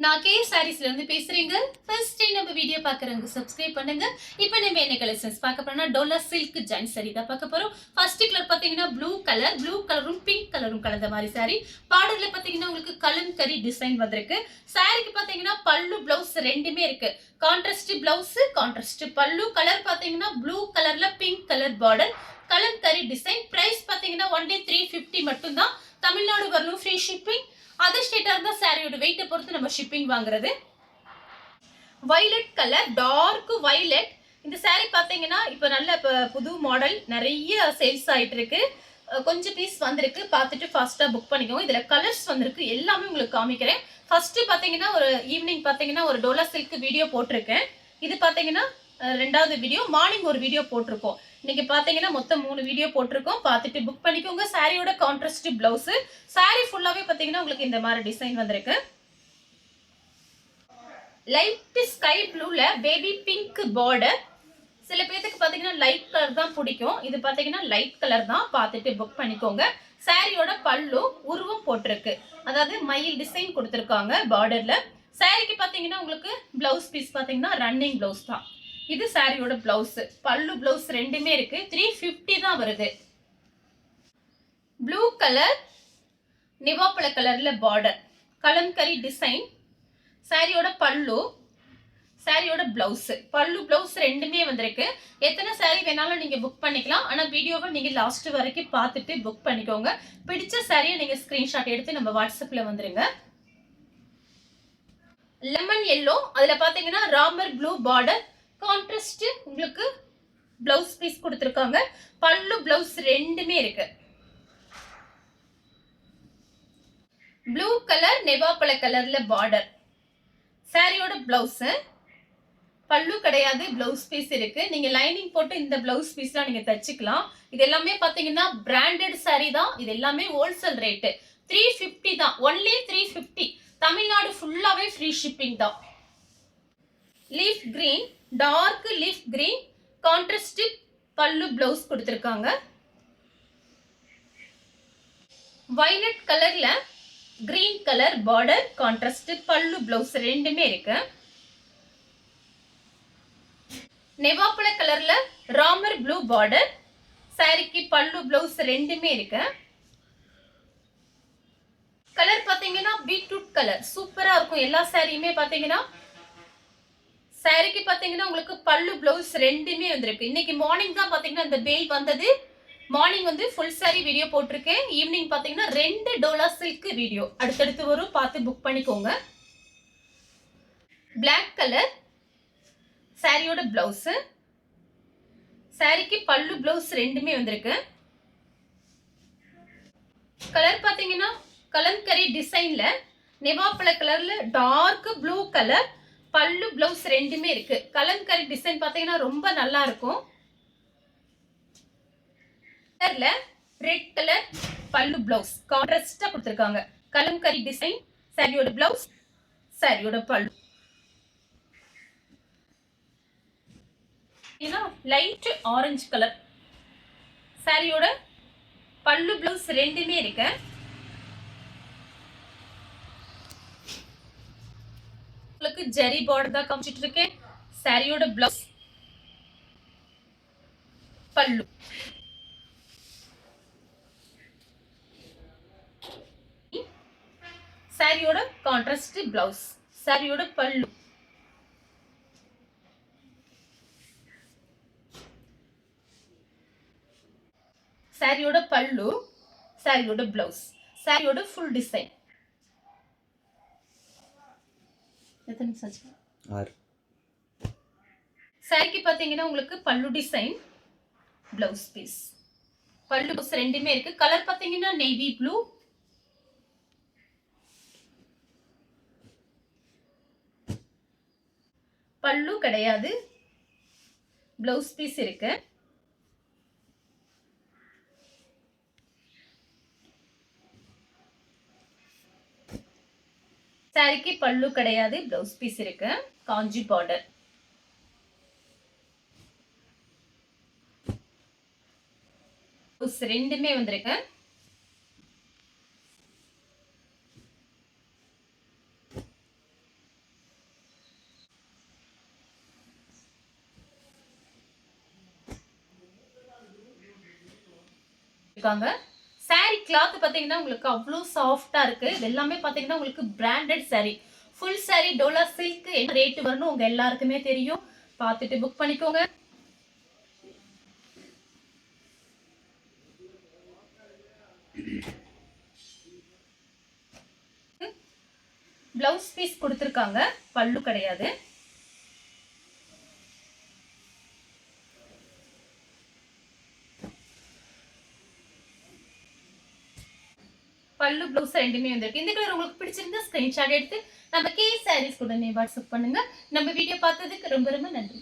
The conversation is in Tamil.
நான் கே சாரீஸ்ல இருந்து பேசுறேங்க. ஃபர்ஸ்ட் டைம் நம்ம வீடியோ பார்க்குறவங்க சப்ஸ்கிரைப் பண்ணுங்க. இப்போ நம்ம என்ன கலெக்ஷன்ஸ் பார்க்க போறோம்னா டோலா சில்க் ஜாயின் சாரி தான் பார்க்க போறோம். ஃபர்ஸ்ட் கலர் பார்த்தீங்கன்னா ப்ளூ கலரும் பிங்க் கலரும் கலந்த மாதிரி சாரி. பார்டர்ல பார்த்தீங்கன்னா உங்களுக்கு கலம்கரி டிசைன் வந்திருக்கு. சாரிக்கு பார்த்தீங்கன்னா பல்லு பிளவுஸ் ரெண்டுமே இருக்கு. கான்ட்ராஸ்ட் பிளவுஸ் கான்ட்ராஸ்ட் பல்லு. கலர் பார்த்தீங்கன்னா ப்ளூ கலர்ல pink colour border. Kalamkari design. Price பார்த்தீங்கன்னா ஒன்லி 350 மட்டும் தான். தமிழ்நாடு வரணும், ஃப்ரீ ஷிப்பிங். அதர் ஸ்டேட்டா இருந்தா சாரியோட வெயிட்டை பொறுத்து நம்ம ஷிப்பிங் வாங்குறது. Violet colour, dark violet. இந்த சாரி பாத்தீங்கன்னா இப்ப நல்ல புது மாடல், நிறைய சேல்ஸ் ஆயிட்டு இருக்கு. கொஞ்சம் பீஸ் வந்திருக்கு, பார்த்துட்டு ஃபாஸ்டா புக் பண்ணிக்கோங்க. இதுல கலர்ஸ் வந்திருக்கு, எல்லாமே உங்களுக்கு காமிக்கிறேன். ஃபர்ஸ்ட் பாத்தீங்கன்னா ஒரு ஈவினிங் பாத்தீங்கன்னா ஒரு டோலா சில்க் வீடியோ போட்டிருக்கேன். இது பாத்தீங்கன்னா ரெண்டாவது வீடியோ. மார்னிங் ஒரு வீடியோ போட்டிருக்கோம். இன்னைக்கு பாத்தீங்கன்னா மொத்தம் 3 வீடியோ போட்டிருக்கோம். பார்த்துட்டு புக் பண்ணிக்கோங்க. சாரியோட கான்ட்ராஸ்ட் பிளவுஸ். சாரி ஃபுல்லாவே பாத்தீங்கன்னா உங்களுக்கு இந்த மாதிரி டிசைன் வந்திருக்கு. லைட் ஸ்கை ப்ளூல பேபி பிங்க் பார்டர். சில பேருக்கு பாத்தீங்கன்னா லைட் கலர் தான் பிடிக்கும். இது பாத்தீங்கன்னா லைட் கலர் தான். பார்த்துட்டு புக் பண்ணிக்கோங்க. சாரியோட பல்லு உருவம் போட்டிருக்கு, அதாவது மயில் டிசைன் கொடுத்திருக்காங்க பார்டர்ல. சாரிக்கு பாத்தீங்கன்னா உங்களுக்கு பிளவுஸ் பீஸ் பாத்தீங்கன்னா ரன்னிங் பிளவுஸ் தான். இது சாரியோட பிளவுஸ். பல்லு பிளவுஸ் ரெண்டுமே இருக்கு. 350 தான் வருது. ப்ளூ கலர் நிவாப்பழ கலர்ல பார்டர், கலம்கரி டிசைன். சாரியோட பல்லு, சாரியோட பிளவுஸ். பல்லு பிளவுஸ் ரெண்டுமே வந்திருக்கு. எத்தனை சாரி வேணாலும் நீங்க புக் பண்ணிக்கலாம். ஆனா வீடியோவை நீங்க லாஸ்ட் வரைக்கும் பார்த்துட்டு புக் பண்ணிக்கோங்க. பிடிச்ச சாரியை நீங்க ஸ்கிரீன்ஷாட் எடுத்து நம்ம வாட்ஸ்அப்ல வந்துருங்க. லெமன் எல்லோ, அதுல பாத்தீங்கன்னா ராமர் ப்ளூ பார்டர். கான்ட்ராஸ்ட் உங்களுக்கு பிளவுஸ் பீஸ் கொடுத்திருக்காங்க. பல்லு பிளவுஸ் ரெண்டுமே இருக்கு. ப்ளூ கலர் நெவாப்பழ கலர்ல பார்டர். சாரியோட பிளவுஸ். பல்லு கிடையாது, பிளவுஸ் பீஸ் இருக்கு. நீங்க லைனிங் போட்டு இந்த பிளவுஸ் பீஸ்லாம் நீங்க தச்சுக்கலாம். இது எல்லாமே பாத்தீங்கன்னா பிராண்டட் சாரி தான். இது எல்லாமே ஹோல்சேல் ரேட் 350 தான். ஒன்லி 350. தமிழ்நாடு ஃபுல்லாவே ஃப்ரீ ஷிப்பிங் தான். Leaf green, dark leaf green. Contrast பல்லு பிளவுஸ் கொடுத்திருக்காங்க. வயலட் கலர்ல கிரீன் கலர் பார்டர், கான்ட்ராஸ்ட் பல்லு பிளவுஸ் ரெண்டுமே இருக்கு. நெவாப்பழ கலர்ல ராமர் ப்ளூ பார்டர். சாரிக்கு பல்லு பிளவுஸ் ரெண்டுமே இருக்கு. கலர் பாத்தீங்கன்னா பீட்ரூட் கலர், சூப்பரா இருக்கும். எல்லா சாரியுமே பாத்தீங்கன்னா சாரிக்கு பாத்தீங்கன்னா உங்களுக்கு பல்லு பிளவுஸ் ரெண்டுமே வந்திருக்கு. இன்னைக்கு மார்னிங் தான் பாத்தீங்கன்னா இந்த பெயில் வந்தது. மார்னிங் வந்து ஃபுல் சாரி வீடியோ போட்டிருக்கேன். ஈவினிங் பாத்தீங்கன்னா 2 டோலா சில்க் வீடியோ அடுத்தடுத்து வரும், பார்த்து புக் பண்ணிக்கோங்க. பிளாக் கலர் சாரியோட பிளவுஸ். சாரிக்கு பல்லு பிளவுஸ் ரெண்டுமே வந்திருக்கு. கலர் பாத்தீங்கன்னா கலம்கரி டிசைன்ல நெவாப்பழ கலர்ல டார்க் ப்ளூ கலர். பல்லு பிளவுஸ் ரெண்டுமே இருக்கு. கலம்கரி டிசைன் பாத்தீங்கன்னா ரொம்ப நல்லா இருக்கும். கலர்ல ரெட் கலர் பல்லு பிளவுஸ் கான்ட்ராஸ்டா கொடுத்திருக்காங்க. கலம்கரி டிசைன். சாரியோட பிளவுஸ், சாரியோட பல்லு. Light orange colour. சாரியோட பல்லு பிளவுஸ் ரெண்டுமே இருக்கு. உங்களுக்கு ஜெரி பார்டர் தான் காமிச்சிட்டு இருக்கேன். சாரியோட பிளவுஸ், பல்லு. சாரியோட கான்ட்ராஸ்ட் பிளவுஸ், சாரியோட பல்லு. சாரியோட பல்லு, சாரியோட பிளவுஸ், சாரியோட ஃபுல் டிசைன். சாரிக்கு பாத்தீங்கன்னா உங்களுக்கு பல்லு டிசைன், பிளவுஸ் பீஸ். பல்லு பிளவுஸ் ரெண்டுமே இருக்கு. கலர் பாத்தீங்கன்னா நேவி ப்ளூ. பல்லு கிடையாது, பிளவுஸ் பீஸ் இருக்கு. சாரிக்கு பல்லு கிடையாது, பிளவுஸ் பீஸ் இருக்கு. காஞ்சி பார்டர். ரெண்டுமே வந்திருக்கு. இருக்காங்க. saree cloth பாத்தீங்கன்னா உங்களுக்கு அவ்வளோ சாஃப்டா இருக்கு. இது எல்லாமே பாத்தீங்கன்னா உங்களுக்கு branded saree. Full saree Dola silk என்ன ரேட் வரும்னு உங்க எல்லாருக்குமே தெரியும். பார்த்துட்டு புக் பண்ணிக்கோங்க. பிளவுஸ் பீஸ் கொடுத்துருக்காங்க, பல்லு கிடையாது. பல்லு பிளவுஸ் ரெண்டுமே வந்திருக்கு. இந்த கலர் உங்களுக்கு பிடிச்சிருந்தா ஸ்கிரீன்ஷாட் எடுத்து நம்ம கே சாரீஸ் உடனே வாட்ஸ்அப் பண்ணுங்க. நம்ம வீடியோ பார்த்ததுக்கு ரொம்ப ரொம்ப நன்றி.